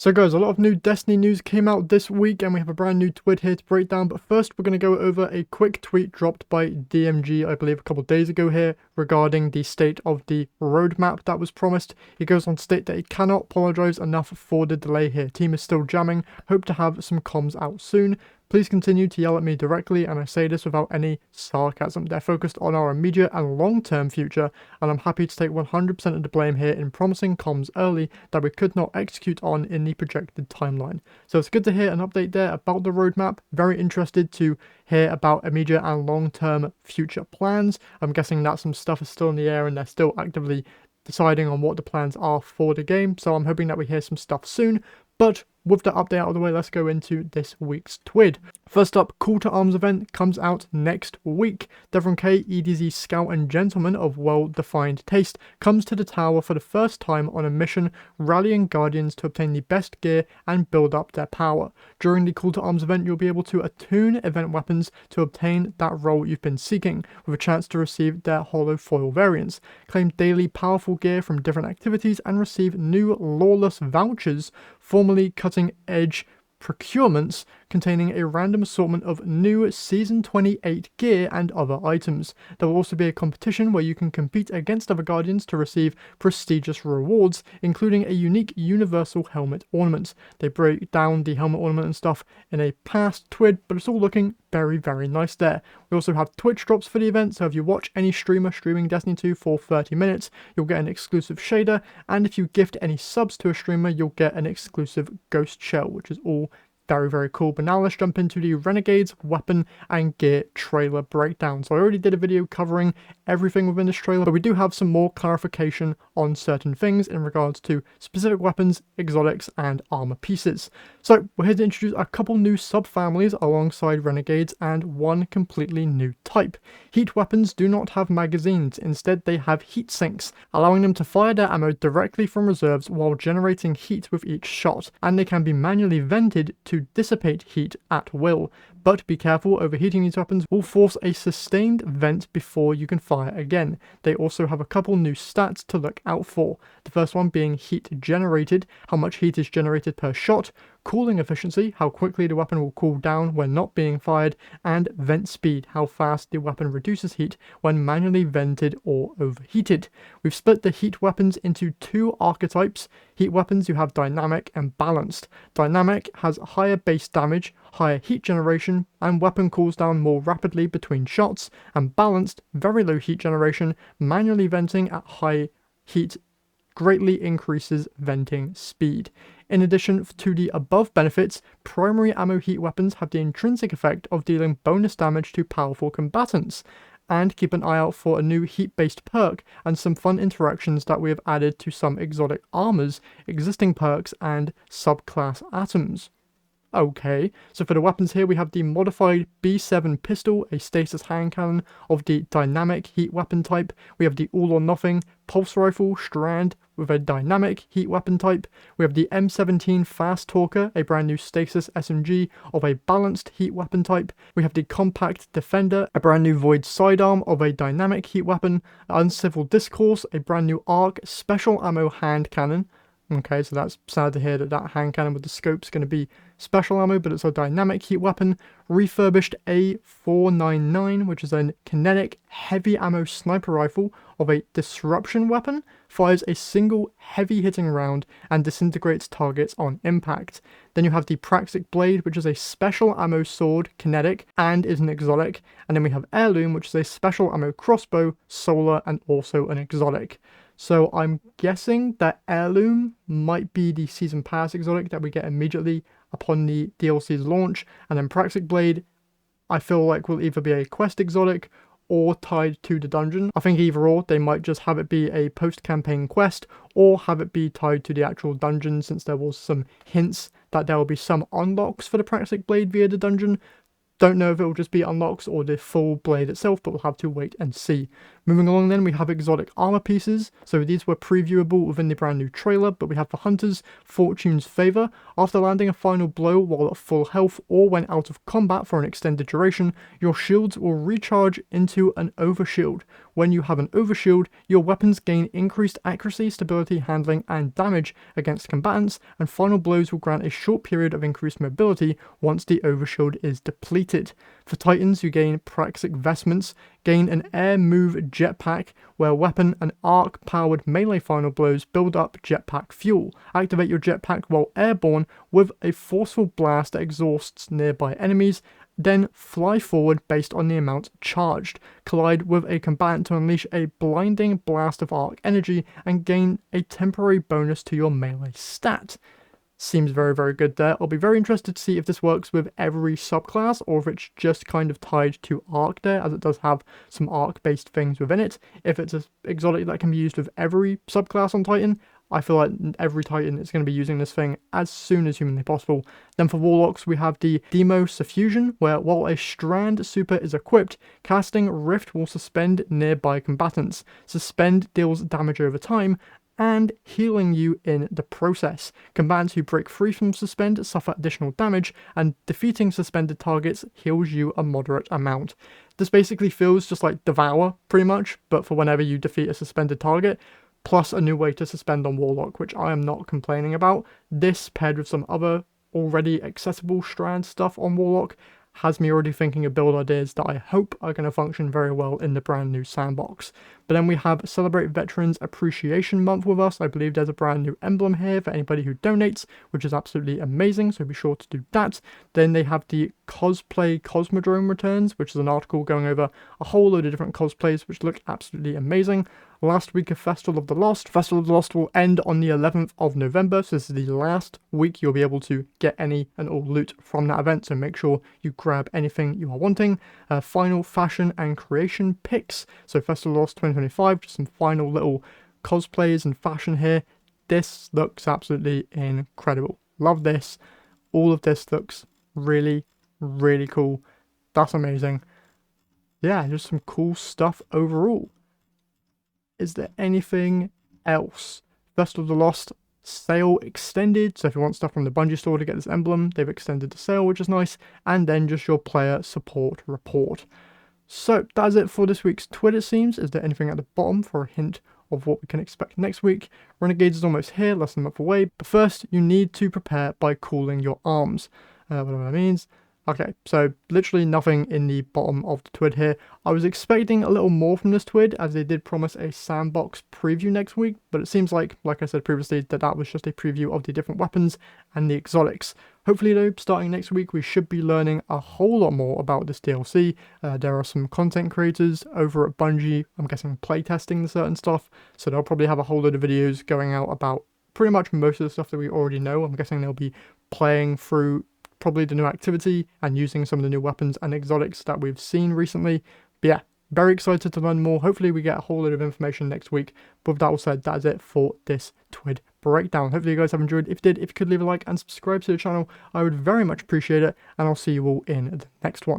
So guys, a lot of new Destiny news came out this week and we have a brand new TWID here to break down, but first we're going to go over a quick tweet dropped by DMG, I believe a couple of days ago here, regarding the state of the roadmap that was promised. He goes on to state that he cannot apologise enough for the delay here. Team is still jamming, hope to have some comms out soon. Please continue to yell at me directly, and I say this without any sarcasm. They're focused on our immediate and long-term future, and I'm happy to take 100% of the blame here in promising comms early that we could not execute on in the projected timeline. So it's good to hear an update there about the roadmap. Very interested to hear about immediate and long-term future plans. I'm guessing that some stuff is still in the air and they're still actively deciding on what the plans are for the game, so I'm hoping that we hear some stuff soon. But with the update out of the way, let's go into this week's TWID. First up, Call to Arms event comes out next week. Devon K, EDZ Scout and Gentleman of well-defined taste, comes to the tower for the first time on a mission, rallying Guardians to obtain the best gear and build up their power. During the Call to Arms event, you'll be able to attune event weapons to obtain that role you've been seeking, with a chance to receive their holo foil variants. Claim daily powerful gear from different activities and receive new lawless vouchers, formerly cutting-edge procurements containing a random assortment of new Season 28 gear and other items. There will also be a competition where you can compete against other Guardians to receive prestigious rewards, including a unique universal helmet ornament. They break down the helmet ornament and stuff in a past TWID, but it's all looking very, very nice there. We also have Twitch drops for the event, so if you watch any streamer streaming Destiny 2 for 30 minutes, you'll get an exclusive shader, and if you gift any subs to a streamer, you'll get an exclusive ghost shell, which is all very, very cool. But now let's jump into the Renegades weapon and gear trailer breakdown. So I already did a video covering everything within this trailer, but we do have some more clarification on certain things in regards to specific weapons, exotics, and armor pieces. So we're here to introduce a couple new subfamilies alongside Renegades and one completely new type. Heat weapons do not have magazines, instead they have heat sinks, allowing them to fire their ammo directly from reserves while generating heat with each shot, and they can be manually vented to dissipate heat at will. But be careful, overheating these weapons will force a sustained vent before you can fire again. They also have a couple new stats to look out for. The first one being heat generated, how much heat is generated per shot, cooling efficiency, how quickly the weapon will cool down when not being fired, and vent speed, how fast the weapon reduces heat when manually vented or overheated. We've split the heat weapons into two archetypes. Heat weapons you have dynamic and balanced. Dynamic has higher base damage, higher heat generation, and weapon cools down more rapidly between shots, and balanced, very low heat generation, manually venting at high heat greatly increases venting speed. In addition to the above benefits, primary ammo heat weapons have the intrinsic effect of dealing bonus damage to powerful combatants. And keep an eye out for a new heat-based perk and some fun interactions that we have added to some exotic armors, existing perks, and subclass atoms. Okay, so for the weapons here we have the modified B7 pistol, a stasis hand cannon of the dynamic heat weapon type. We have the all or nothing pulse rifle strand with a dynamic heat weapon type. We have the M17 fast talker, a brand new stasis SMG of a balanced heat weapon type. We have the compact defender, a brand new void sidearm of a dynamic heat weapon. Uncivil discourse, a brand new arc special ammo hand cannon. Okay, so that's sad to hear that that hand cannon with the scope is going to be special ammo, but it's a dynamic heat weapon. Refurbished A499, which is a kinetic heavy ammo sniper rifle of a disruption weapon, fires a single heavy hitting round and disintegrates targets on impact. Then you have the Praxic Blade, which is a special ammo sword, kinetic, and is an exotic. And then we have Heirloom, which is a special ammo crossbow, solar, and also an exotic. So I'm guessing that Heirloom might be the Season Pass exotic that we get immediately upon the DLC's launch, and then Praxic Blade I feel like will either be a quest exotic or tied to the dungeon. I think either or, they might just have it be a post-campaign quest or have it be tied to the actual dungeon, since there was some hints that there will be some unlocks for the Praxic Blade via the dungeon. Don't know if it will just be unlocks or the full blade itself, but we'll have to wait and see. Moving along then, we have exotic armor pieces. So these were previewable within the brand new trailer, but we have for hunters, Fortune's Favor. After landing a final blow while at full health or when out of combat for an extended duration, your shields will recharge into an overshield. When you have an overshield, your weapons gain increased accuracy, stability, handling, and damage against combatants, and final blows will grant a short period of increased mobility once the overshield is depleted. For Titans, you gain Praxic Vestments, gain an air move jetpack, where weapon and arc-powered melee final blows build up jetpack fuel. Activate your jetpack while airborne with a forceful blast that exhausts nearby enemies, then fly forward based on the amount charged. Collide with a combatant to unleash a blinding blast of arc energy and gain a temporary bonus to your melee stat. Seems very, very good there. I'll be very interested to see if this works with every subclass or if it's just kind of tied to arc there, as it does have some arc-based things within it. If it's an exotic that can be used with every subclass on Titan, I feel like every Titan is going to be using this thing as soon as humanly possible. Then for Warlocks, we have the Demo Suffusion, where while a Strand super is equipped, casting Rift will suspend nearby combatants. Suspend deals damage over time, and healing you in the process. Combatants who break free from Suspend suffer additional damage, and defeating suspended targets heals you a moderate amount. This basically feels just like Devour, pretty much, but for whenever you defeat a suspended target, plus a new way to suspend on Warlock, which I am not complaining about. This, paired with some other already accessible Strand stuff on Warlock, has me already thinking of build ideas that I hope are going to function very well in the brand new sandbox. But then we have Celebrate Veterans Appreciation Month with us. I believe there's a brand new emblem here for anybody who donates, which is absolutely amazing, so be sure to do that. Then they have the Cosplay Cosmodrome returns, which is an article going over a whole load of different cosplays which look absolutely amazing. Last week of Festival of the Lost. Festival of the Lost will end on the 11th of November, so this is the last week you'll be able to get any and all loot from that event, so make sure you grab anything you are wanting. Final fashion and creation picks. So Festival of the Lost 2025, just some final little cosplays and fashion here. This looks absolutely incredible. Love this. All of this looks really, really cool. That's amazing. Yeah, just some cool stuff overall. Is there anything else? Festival of the Lost sale extended, so if you want stuff from the Bungie store to get this emblem, they've extended the sale, which is nice. And then just your player support report. So that's it for this week's Twitter, it seems. Is there anything at the bottom for a hint of what we can expect next week? Renegades is almost here, less than a month away, but first you need to prepare by cooling your arms. Whatever that means. Okay, so literally nothing in the bottom of the TWID here. I was expecting a little more from this TWID, as they did promise a sandbox preview next week, but it seems like I said previously, that was just a preview of the different weapons and the exotics. Hopefully though, starting next week, we should be learning a whole lot more about this DLC. There are some content creators over at Bungie, I'm guessing playtesting certain stuff, so they'll probably have a whole load of videos going out about pretty much most of the stuff that we already know. I'm guessing they'll be playing through probably the new activity and using some of the new weapons and exotics that we've seen recently. But yeah, very excited to learn more. Hopefully we get a whole lot of information next week. But with that all said, that is it for this TWID breakdown. Hopefully you guys have enjoyed. If you did, if you could leave a like and subscribe to the channel, I would very much appreciate it. And I'll see you all in the next one.